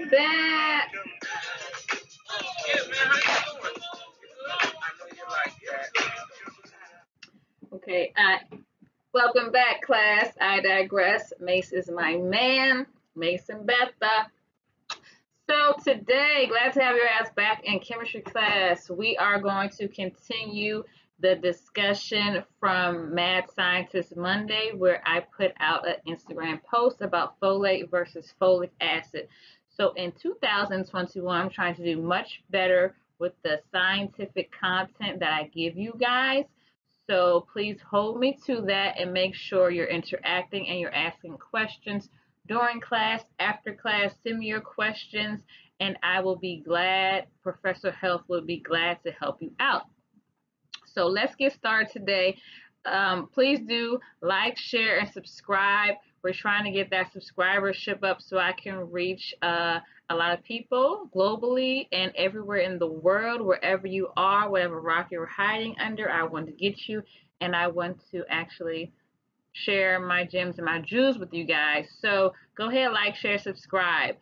welcome back. Okay, welcome back, class. I digress. Mace is my man, Mason Betha. So today, glad to have your ass back in chemistry class. We are going to continue the discussion from Mad Scientist Monday, where I put out an Instagram post about folate versus folic acid. So in 2021, I'm trying to do much better with the scientific content that I give you guys. So please hold me to that and make sure you're interacting and you're asking questions during class, after class. Send me your questions and I will be glad, Professor Health will be glad to help you out. So let's get started today. Please do like, share, and subscribe. We're trying to get that subscribership up so I can reach a lot of people globally and everywhere in the world, wherever you are, whatever rock you're hiding under. I want to get you, and I want to actually share my gems and my jewels with you guys. So go ahead, like, share, subscribe.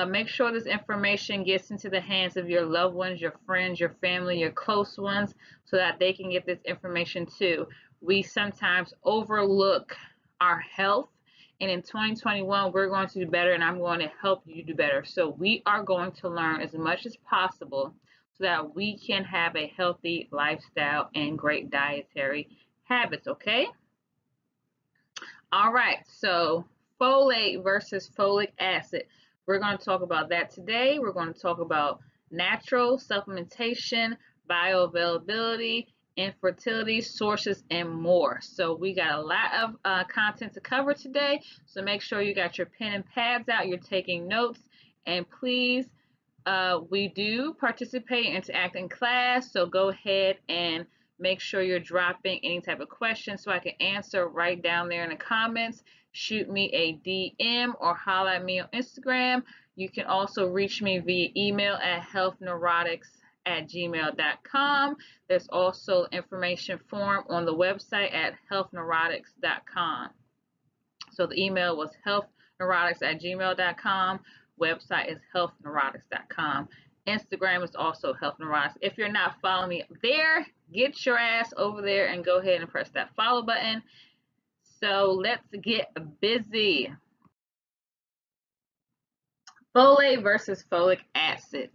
Make sure this information gets into the hands of your loved ones, your friends, your family, your close ones, so that they can get this information too. We sometimes overlook our health, and in 2021, we're going to do better, and I'm going to help you do better. So we are going to learn as much as possible so that we can have a healthy lifestyle and great dietary habits, okay? All right, so folate versus folic acid. We're going to talk about that today. We're going to talk about natural supplementation, bioavailability, infertility, sources, and more. So we got a lot of content to cover today. So make sure you got your pen and pads out, you're taking notes, and please, we do participate and interact in class. So go ahead and make sure you're dropping any type of questions so I can answer right down there in the comments. Shoot me a DM or holler at me on Instagram. You can also reach me via email at healthneurotics@gmail.com. There's also information form on the website at healthneurotics.com. So the email was healthneurotics@gmail.com. Website is healthneurotics.com. Instagram is also Health Neurotics. If you're not following me there, get your ass over there and go ahead and press that follow button. So let's get busy. Folate versus folic acid.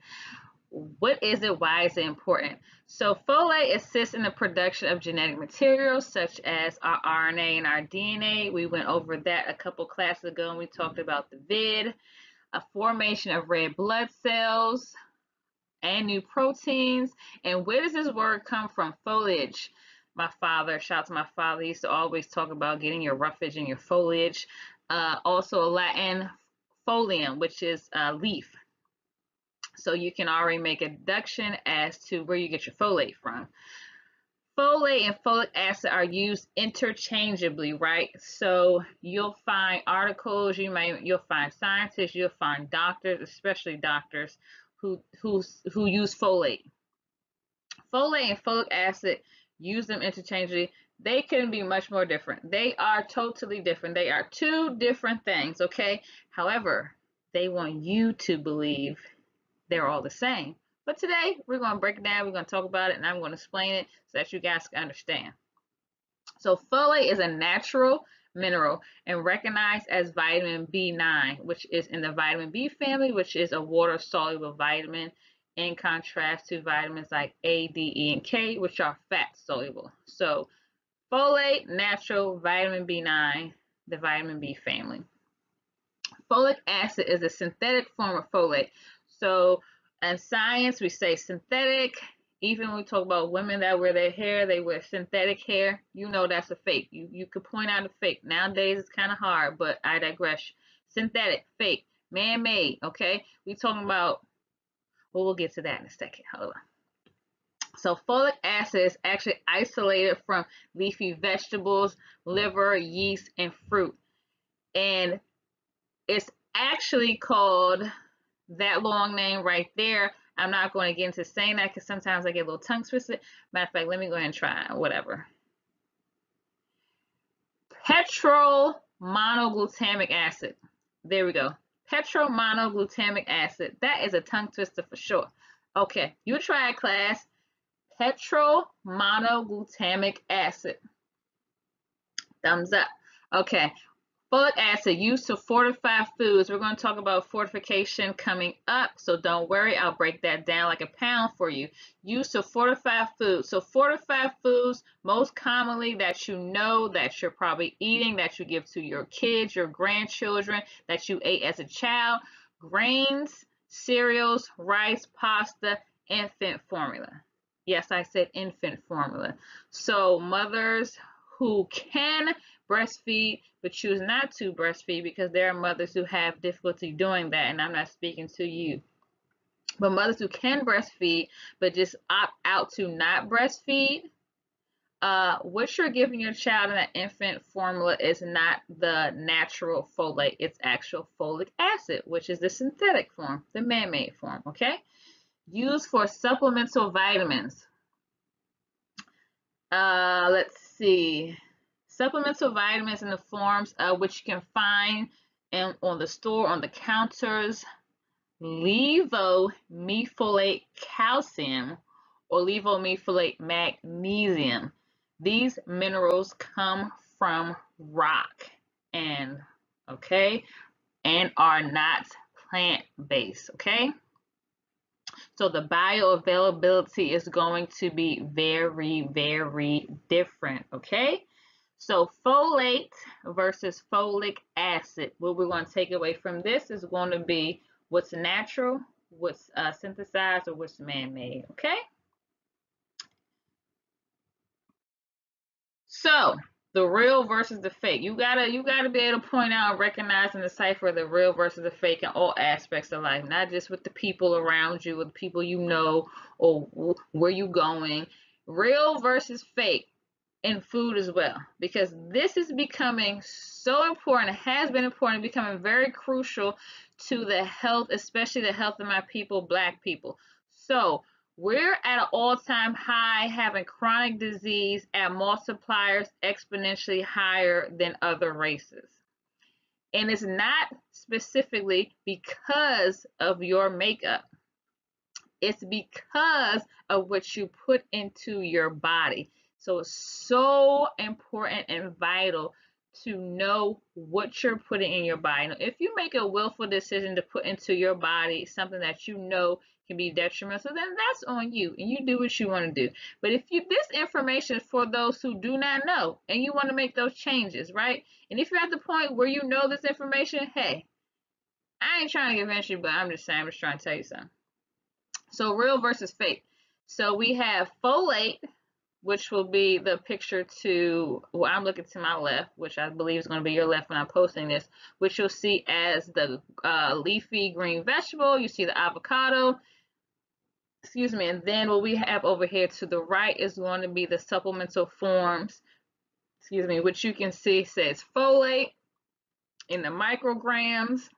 What is it? Why is it important? So folate assists in the production of genetic materials such as our RNA and our DNA. We went over that a couple classes ago and we talked about the vid, a formation of red blood cells, and new proteins. And where does this word come from? Foliage. My father, shout out to my father, he used to always talk about getting your roughage and your foliage. Also Latin folium, which is leaf. So you can already make a deduction as to where you get your folate from. Folate and folic acid are used interchangeably, right? So you'll find articles, you'll find scientists, you'll find doctors, especially doctors who use folate. Folate and folic acid, use them interchangeably. They couldn't be much more different. They are totally different. They are two different things, okay? However, they want you to believe they're all the same. But today, we're going to break it down. We're going to talk about it, and I'm going to explain it so that you guys can understand. So folate is a natural mineral and recognized as vitamin B9, which is in the vitamin B family, which is a water-soluble vitamin, in contrast to vitamins like A, D, E, and K, which are fat-soluble. So folate, natural, vitamin B9, the vitamin B family. Folic acid is a synthetic form of folate. So in science, we say synthetic. Even when we talk about women that wear their hair, they wear synthetic hair. You know that's a fake. You could point out a fake. Nowadays, it's kind of hard, but I digress. Synthetic, fake, man-made, okay? We talking about, well, we'll get to that in a second. Hold on. So folic acid is actually isolated from leafy vegetables, liver, yeast, and fruit. And it's actually called that long name right there. I'm not going to get into saying that because sometimes I get a little tongue twisted. Matter of fact, let me go ahead and try whatever. Petrol monoglutamic acid. There we go. Petromonoglutamic acid. That is a tongue twister for sure. Okay, you try it, class. Petromonoglutamic acid. Thumbs up. Okay. Folic acid used to fortify foods. We're going to talk about fortification coming up, so don't worry. I'll break that down like a pound for you. Used to fortify foods. So fortify foods, most commonly that you know that you're probably eating, that you give to your kids, your grandchildren, that you ate as a child. Grains, cereals, rice, pasta, infant formula. Yes, I said infant formula. So mothers who can breastfeed but choose not to breastfeed, because there are mothers who have difficulty doing that, and I'm not speaking to you. But mothers who can breastfeed but just opt out to not breastfeed, what you're giving your child in that infant formula is not the natural folate, it's actual folic acid, which is the synthetic form, the man-made form, okay? Used for supplemental vitamins. Let's see. Supplemental vitamins in the forms which you can find on the store, on the counters. Levomethylated calcium or levomethylated magnesium. These minerals come from rock and are not plant-based, okay? So the bioavailability is going to be very, very different, okay? So folate versus folic acid. What we're going to take away from this is going to be what's natural, what's synthesized, or what's man-made, okay? So the real versus the fake. You gotta be able to point out, recognize, and decipher the real versus the fake in all aspects of life, not just with the people around you, with the people you know, or where you going. Real versus fake in food as well, because this is becoming so important. It has been important, becoming very crucial to the health, especially the health of my people, Black people. So we're at an all-time high, having chronic disease at multipliers exponentially higher than other races. And it's not specifically because of your makeup. It's because of what you put into your body. So it's so important and vital to know what you're putting in your body. Now, if you make a willful decision to put into your body something that you know can be detrimental, then that's on you, and you do what you want to do. But if this information is for those who do not know, and you want to make those changes, right? And if you're at the point where you know this information, hey, I ain't trying to convince you, but I'm just saying, I'm just trying to tell you something. So real versus fake. So we have folate, which will be the picture to, well, I'm looking to my left, which I believe is going to be your left when I'm posting this, which you'll see as the leafy green vegetable. You see the avocado, excuse me, and then what we have over here to the right is going to be the supplemental forms, excuse me, which you can see says folate in the micrograms.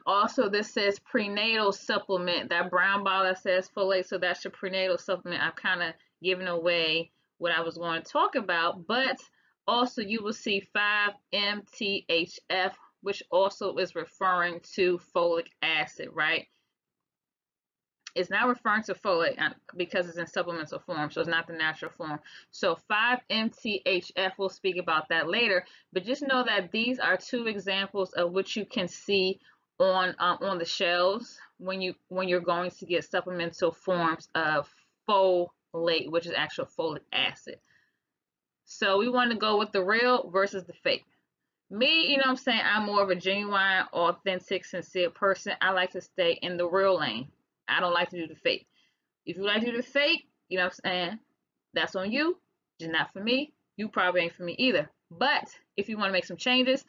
Also, this says prenatal supplement, that brown bottle that says folate, so that's your prenatal supplement. I've kind of given away what I was going to talk about, but also you will see 5-MTHF, which also is referring to folic acid, right? It's not referring to folate because it's in supplemental form, so it's not the natural form. So 5-MTHF, we'll speak about that later, but just know that these are two examples of what you can see on the shelves when you're going to get supplemental forms of folate, which is actual folic acid. So we want to go with the real versus the fake. Me, you know what I'm saying, I'm more of a genuine, authentic, sincere person. I like to stay in the real lane. I don't like to do the fake. If you like to do the fake, you know what I'm saying, that's on you, just not for me. You probably ain't for me either. But if you want to make some changes,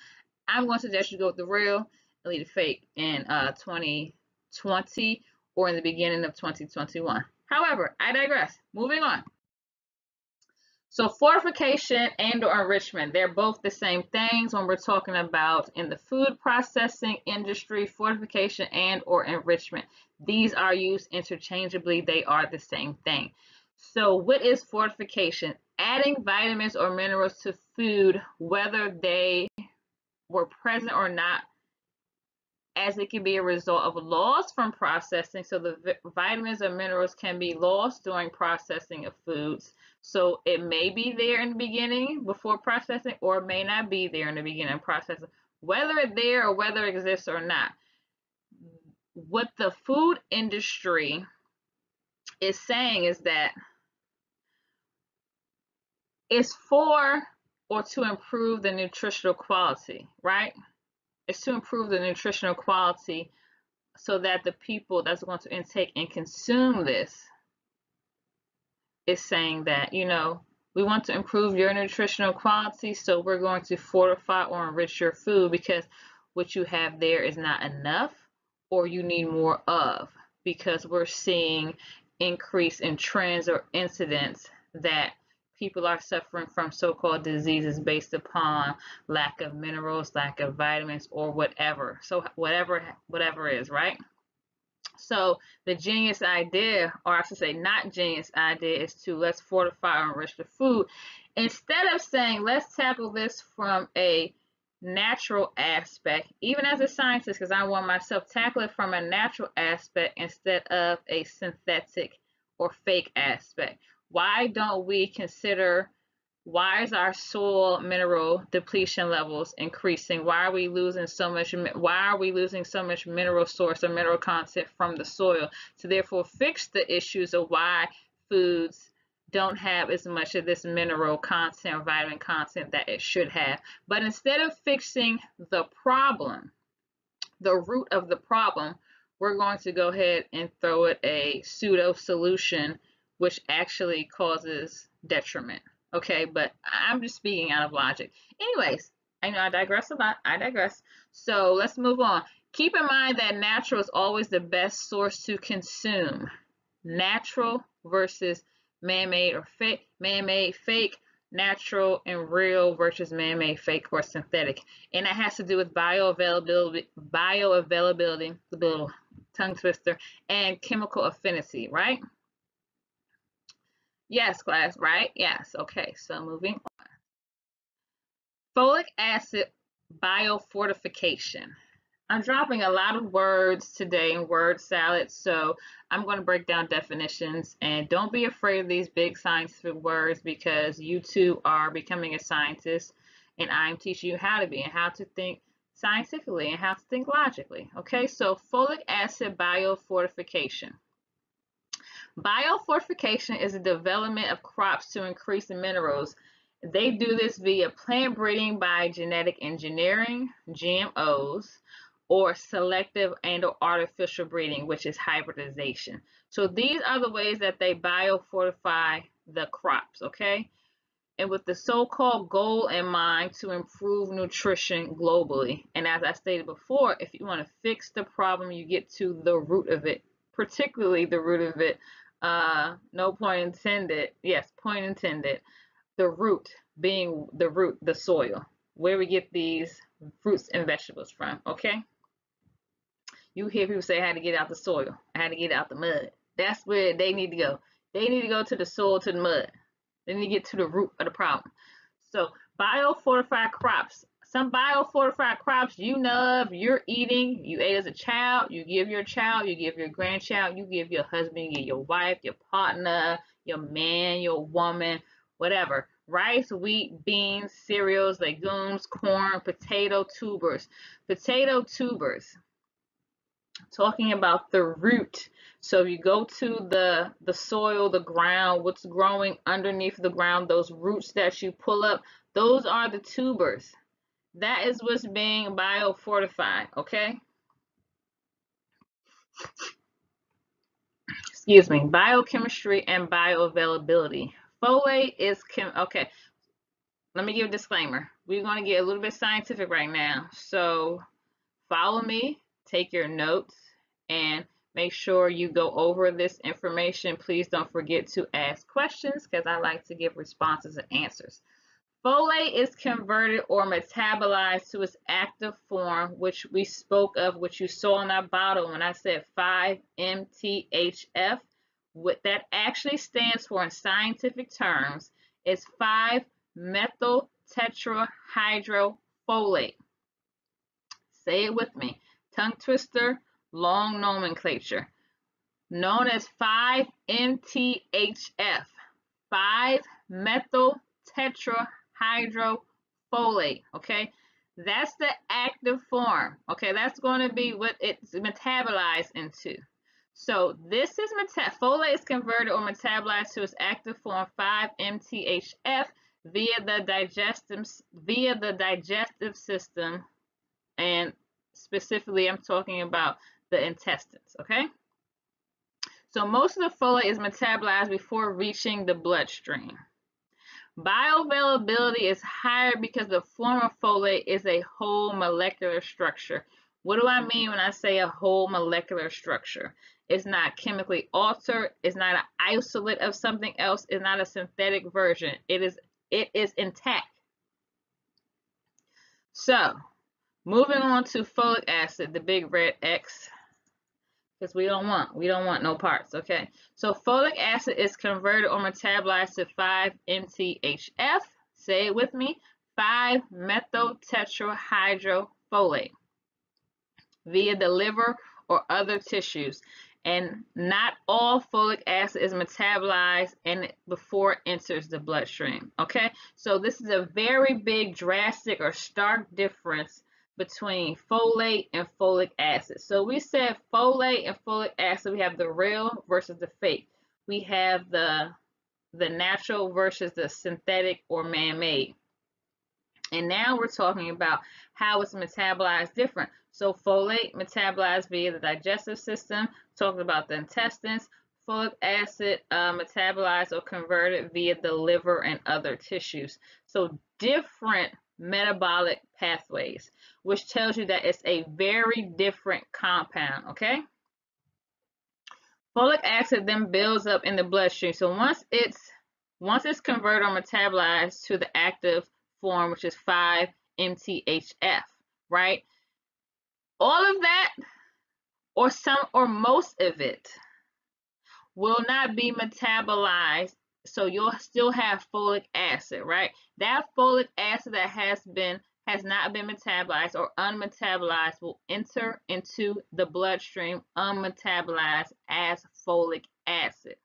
I'm going to suggest you go with the real and leave the fake in 2020 or in the beginning of 2021. However, I digress. Moving on. So fortification and or enrichment, they're both the same things when we're talking about in the food processing industry. Fortification and or enrichment, these are used interchangeably. They are the same thing. So what is fortification? Adding vitamins or minerals to food, whether they were present or not as it can be a result of loss from processing. So the vitamins or minerals can be lost during processing of foods. So it may be there in the beginning before processing, or it may not be there in the beginning of processing. Whether it's there or whether it exists or not, what the food industry is saying is that it's for or to improve the nutritional quality, right? It's to improve the nutritional quality so that the people that's going to intake and consume this is saying that, you know, we want to improve your nutritional quality, so we're going to fortify or enrich your food because what you have there is not enough, or you need more of, because we're seeing increase in trends or incidents that people are suffering from so-called diseases based upon lack of minerals, lack of vitamins, or whatever. So whatever is, right? So the genius idea, or I should say not genius idea, is to let's fortify or enrich the food. Instead of saying let's tackle this from a natural aspect, even as a scientist, because I want myself tackle it from a natural aspect instead of a synthetic or fake aspect. Why don't we consider, why is our soil mineral depletion levels increasing? Why are we losing so much mineral source or mineral content from the soil? To therefore fix the issues of why foods don't have as much of this mineral content or vitamin content that it should have. But instead of fixing the problem, the root of the problem, we're going to go ahead and throw it a pseudo solution, which actually causes detriment. Okay, but I'm just speaking out of logic. Anyways, I know I digress a lot. I digress. So let's move on. Keep in mind that natural is always the best source to consume. Natural versus man-made or fake. Man-made, fake. Natural and real versus man-made, fake, or synthetic. And that has to do with bioavailability, the little tongue twister, and chemical affinity, right? Yes, class, right? Yes. Okay, so moving on. Folic acid biofortification. I'm dropping a lot of words today in word salad, so I'm going to break down definitions, and don't be afraid of these big scientific words because you too are becoming a scientist, and I'm teaching you how to be and how to think scientifically and how to think logically. Okay, so folic acid biofortification. Biofortification is the development of crops to increase the minerals. They do this via plant breeding by genetic engineering, GMOs, or selective and or artificial breeding, which is hybridization. So these are the ways that they biofortify the crops, okay? And with the so-called goal in mind to improve nutrition globally. And as I stated before, if you want to fix the problem, you get to the root of it, particularly the root of it. No point intended. Yes, point intended. The root being the root, the soil, where we get these fruits and vegetables from, okay? You hear people say I had to get out the soil. I had to get out the mud. That's where they need to go. They need to go to the soil, to the mud. They need to get to the root of the problem. So biofortified crops. Some biofortified crops you know of, you're eating, you ate as a child, you give your child, you give your grandchild, you give your husband, you give your wife, your partner, your man, your woman, whatever. Rice, wheat, beans, cereals, legumes, corn, potato tubers. Potato tubers. Talking about the root. So you go to the soil, the ground, what's growing underneath the ground, those roots that you pull up, those are the tubers. That is what's being biofortified, okay? Excuse me. Biochemistry and bioavailability. Folate is okay. Let me give a disclaimer. We're going to get a little bit scientific right now. So follow me, take your notes, and make sure you go over this information. Please don't forget to ask questions because I like to give responses and answers. Folate is converted or metabolized to its active form, which we spoke of, which you saw in our bottle when I said 5-MTHF. What that actually stands for in scientific terms is 5-methyl tetrahydrofolate. Say it with me. tongue twister, long nomenclature, known as 5-MTHF, 5-methyl tetrahydrofolate, okay? That's the active form, okay? That's going to be what it's metabolized into. So this is folate is converted or metabolized to its active form 5-MTHF via the digestive system, and specifically I'm talking about the intestines, okay? So most of the folate is metabolized before reaching the bloodstream. Bioavailability is higher because the form of folate is a whole molecular structure. What do I mean when I say a whole molecular structure? It's not chemically altered. It's not an isolate of something else. It's not a synthetic version. It is intact. So, moving on to folic acid, the big red X, because we don't want no parts, okay? So folic acid is converted or metabolized to 5-MTHF. Say it with me, 5-methyl tetrahydrofolate via the liver or other tissues. And not all folic acid is metabolized and before it enters the bloodstream, okay? So this is a very big, drastic, or stark difference between folate and folic acid. So we said folate and folic acid, we have the real versus the fake. We have the natural versus the synthetic or man-made. And now we're talking about how it's metabolized different. So folate metabolized via the digestive system, talking about the intestines. Folic acid metabolized or converted via the liver and other tissues. So different metabolic pathways, which tells you that it's a very different compound, okay? Folic acid then builds up in the bloodstream. So once it's converted or metabolized to the active form, which is 5-MTHF, right? All of that, or some or most of it, will not be metabolized, so you'll still have folic acid, right? That folic acid that has not been metabolized or unmetabolized will enter into the bloodstream unmetabolized as folic acid.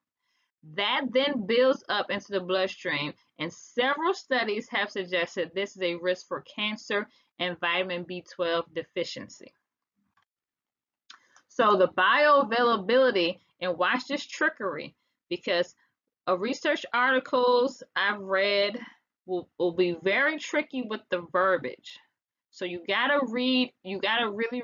That then builds up into the bloodstream, and several studies have suggested this is a risk for cancer and vitamin B12 deficiency. So the bioavailability, and watch this trickery, because research articles I've read will be very tricky with the verbiage. So you gotta really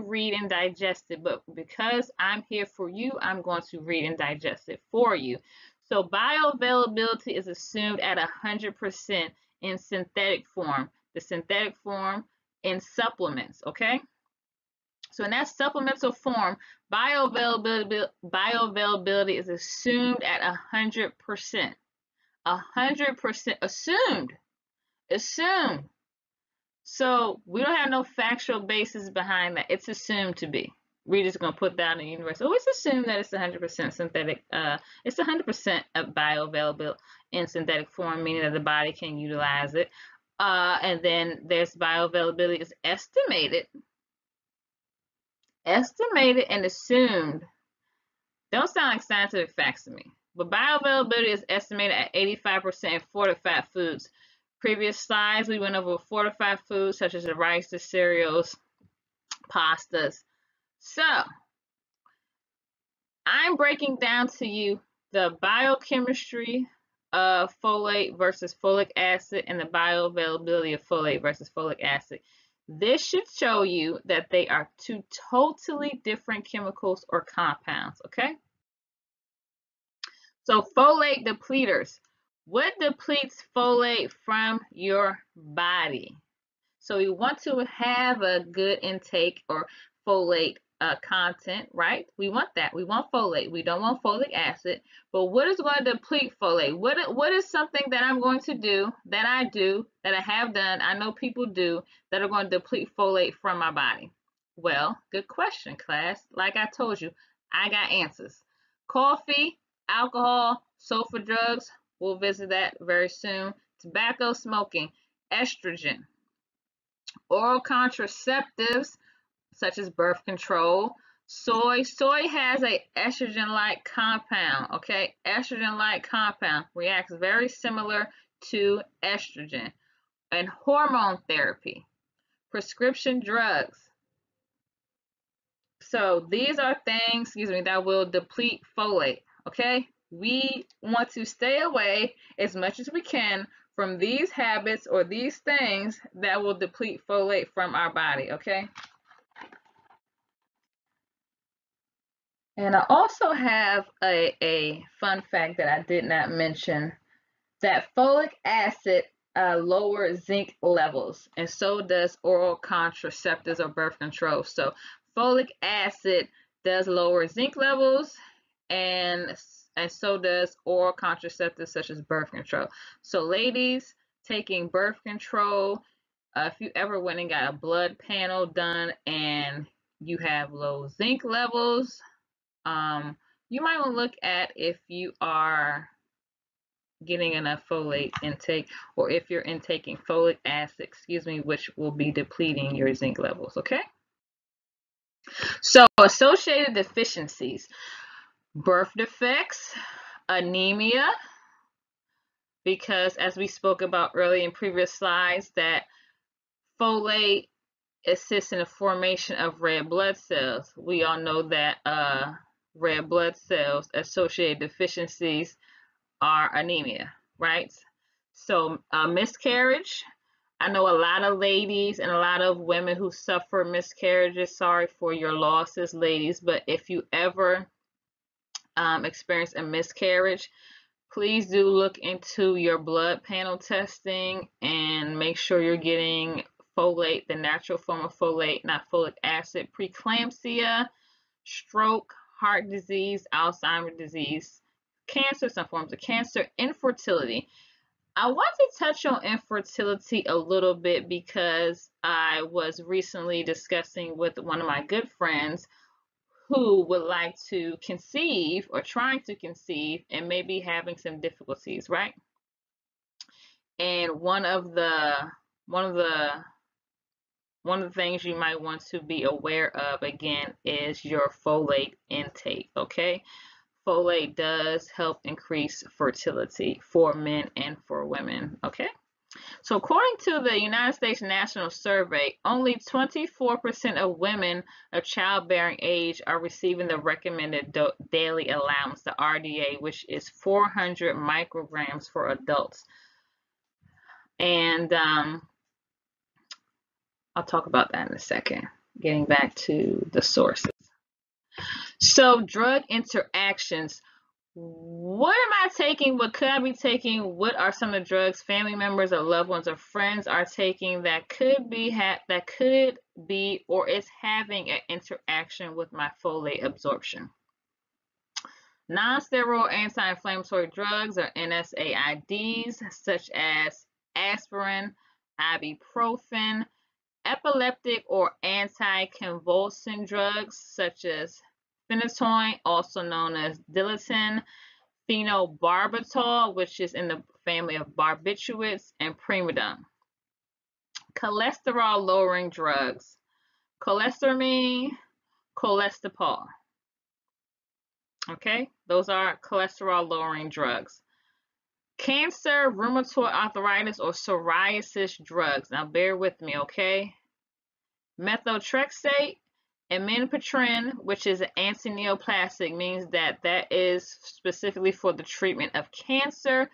read and digest it, but because I'm here for you, I'm going to read and digest it for you. So bioavailability is assumed at 100% in synthetic form, the synthetic form in supplements, okay? So in that supplemental form, bioavailability is assumed at 100%. 100% assumed. So we don't have no factual basis behind that. It's assumed to be. We're just going to put that in the universe. Always assume that it's 100% synthetic. It's 100% of bioavailable in synthetic form, meaning that the body can utilize it. And then there's bioavailability is estimated and assumed. Don't sound like scientific facts to me. But bioavailability is estimated at 85% in fortified foods. Previous slides, we went over fortified foods such as the rice, the cereals, pastas. So, I'm breaking down to you the biochemistry of folate versus folic acid and the bioavailability of folate versus folic acid. This should show you that they are two totally different chemicals or compounds, okay? So folate depleters. What depletes folate from your body? So you want to have a good intake or folate content, right? We want that. We want folate. We don't want folic acid. But what is going to deplete folate? What is something that I'm going to do, that I have done, I know people do, that are going to deplete folate from my body? Well, good question, class. Like I told you, I got answers. Coffee, alcohol, sulfur drugs, we'll visit that very soon. Tobacco, smoking, estrogen, oral contraceptives, such as birth control. Soy has a estrogen-like compound, okay? Estrogen-like compound reacts very similar to estrogen. And hormone therapy, prescription drugs. So these are things, that will deplete folate, okay? We want to stay away as much as we can from these habits or these things that will deplete folate from our body, okay? And I also have a fun fact that I did not mention, that folic acid lowers zinc levels, and so does oral contraceptives or birth control. So folic acid does lower zinc levels, and so does oral contraceptives such as birth control. So ladies taking birth control, if you ever went and got a blood panel done and you have low zinc levels, you might want to look at if you are getting enough folate intake, or if you're intaking folic acid, which will be depleting your zinc levels, okay? So associated deficiencies, birth defects, anemia, because as we spoke about earlier in previous slides, that folate assists in the formation of red blood cells. We all know that red blood cells associated deficiencies are anemia, right? So miscarriage, I know a lot of ladies and a lot of women who suffer miscarriages. Sorry for your losses, ladies, but if you ever experience a miscarriage, please do look into your blood panel testing and make sure you're getting folate, the natural form of folate, not folic acid. Preeclampsia, stroke, heart disease, Alzheimer's disease, cancer, some forms of cancer, infertility. I want to touch on infertility a little bit because I was recently discussing with one of my good friends who would like to conceive or trying to conceive and maybe having some difficulties, right? And one of the things you might want to be aware of again is your folate intake, okay? Folate does help increase fertility for men and for women, okay? So according to the United States National Survey, only 24% of women of childbearing age are receiving the recommended daily allowance, the RDA, which is 400 micrograms for adults. And I'll talk about that in a second, getting back to the sources. So drug interactions. What am I taking? What could I be taking? What are some of the drugs family members or loved ones or friends are taking that could be or is having an interaction with my folate absorption? Non-steroidal anti-inflammatory drugs or NSAIDs such as aspirin, ibuprofen, epileptic or anti-convulsant drugs such as phenytoin, also known as Dilaudid, phenobarbital, which is in the family of barbiturates, and primidone. Cholesterol-lowering drugs, cholestyramine, cholestyramine. Okay, those are cholesterol-lowering drugs. Cancer, rheumatoid arthritis, or psoriasis drugs. Now bear with me, okay? Methotrexate, amitriptyline, which is an antineoplastic, means that is specifically for the treatment of cancer,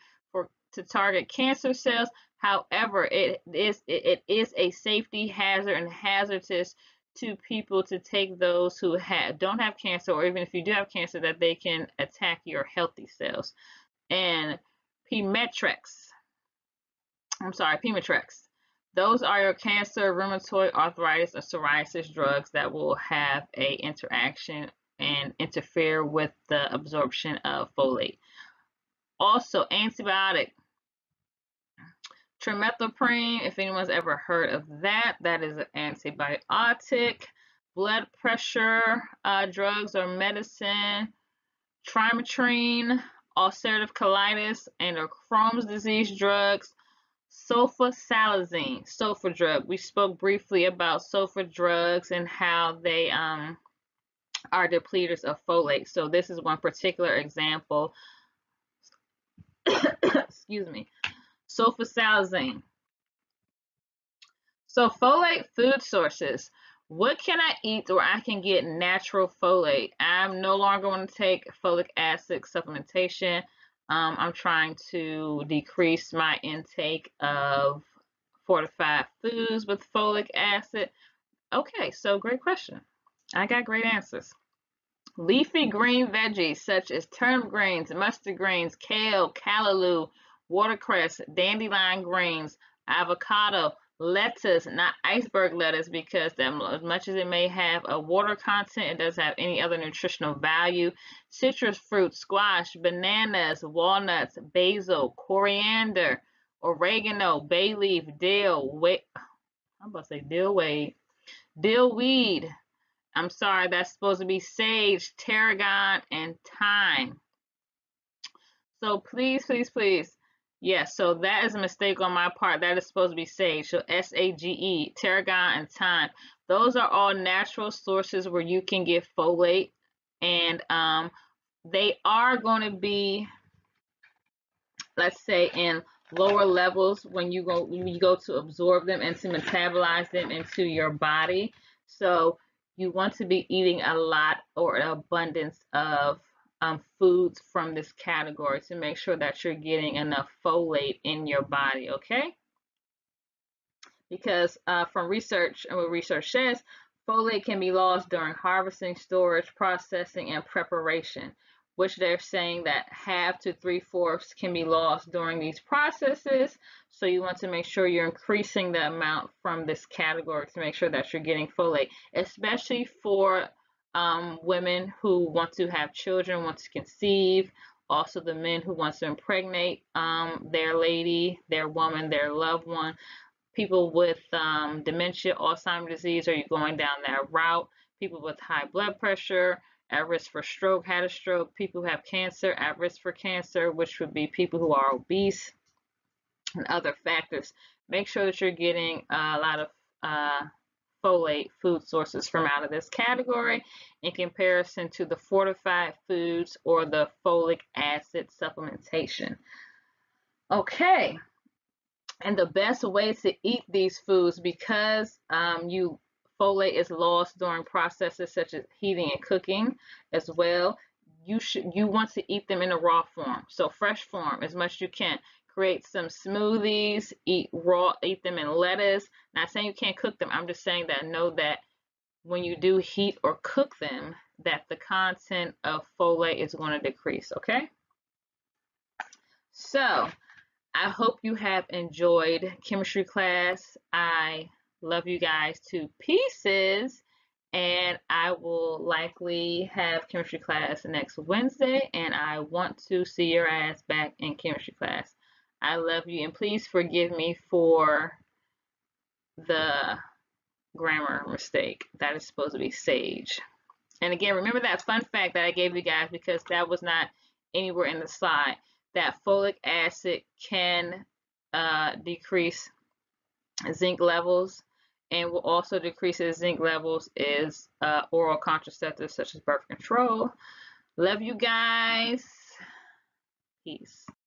to target cancer cells. However, it is a safety hazard and hazardous to people to take those who don't have cancer, or even if you do have cancer, that they can attack your healthy cells. And Pemetrexed. Those are your cancer, rheumatoid arthritis, or psoriasis drugs that will have a interaction and interfere with the absorption of folate. Also, antibiotic. Trimethoprim, if anyone's ever heard of that, that is an antibiotic. Blood pressure drugs or medicine. Trimethoprim, ulcerative colitis, and Crohn's disease drugs. Sulfasalazine, sulfur drug. We spoke briefly about sulfur drugs and how they are depleters of folate. So this is one particular example. Excuse me. Sulfasalazine. So folate food sources. What can I eat where I can get natural folate? I'm no longer going to take folic acid supplementation. I'm trying to decrease my intake of fortified foods with folic acid. Okay, so great question. I got great answers. Leafy green veggies such as turnip greens, mustard greens, kale, callaloo, watercress, dandelion greens, avocado, lettuce, not iceberg lettuce because as much as it may have a water content, it doesn't have any other nutritional value. Citrus fruit, squash, bananas, walnuts, basil, coriander, oregano, bay leaf, dill, I'm about to say dill weed. I'm sorry, that's supposed to be sage, tarragon, and thyme. So please, please, please. Yes, so that is a mistake on my part. That is supposed to be sage. So S-A-G-E, tarragon, and thyme. Those are all natural sources where you can get folate. And they are going to be, let's say, in lower levels when you go to absorb them and to metabolize them into your body. So you want to be eating a lot or an abundance of foods from this category to make sure that you're getting enough folate in your body, okay? Because from research, and what research says, folate can be lost during harvesting, storage, processing, and preparation, which they're saying that half to 3/4 can be lost during these processes. So you want to make sure you're increasing the amount from this category to make sure that you're getting folate, especially for women who want to have children, want to conceive, also the men who want to impregnate their lady, their woman, their loved one. People with dementia, Alzheimer's disease, are you going down that route? People with high blood pressure, at risk for stroke, had a stroke. People who have cancer, at risk for cancer, which would be people who are obese and other factors. Make sure that you're getting a lot of folate food sources from out of this category in comparison to the fortified foods or the folic acid supplementation. Okay. And the best way to eat these foods, because folate is lost during processes such as heating and cooking as well, you want to eat them in a raw form. So fresh form as much as you can. Create some smoothies, eat them in lettuce. Not saying you can't cook them. I'm just saying that know that when you do heat or cook them, that the content of folate is going to decrease, okay? So I hope you have enjoyed chemistry class. I love you guys to pieces, and I will likely have chemistry class next Wednesday, and I want to see your ass back in chemistry class. I love you, and please forgive me for the grammar mistake. That is supposed to be sage. And again, remember that fun fact that I gave you guys because that was not anywhere in the slide. That folic acid can decrease zinc levels, and will also decrease zinc levels is oral contraceptives such as birth control. Love you guys. Peace.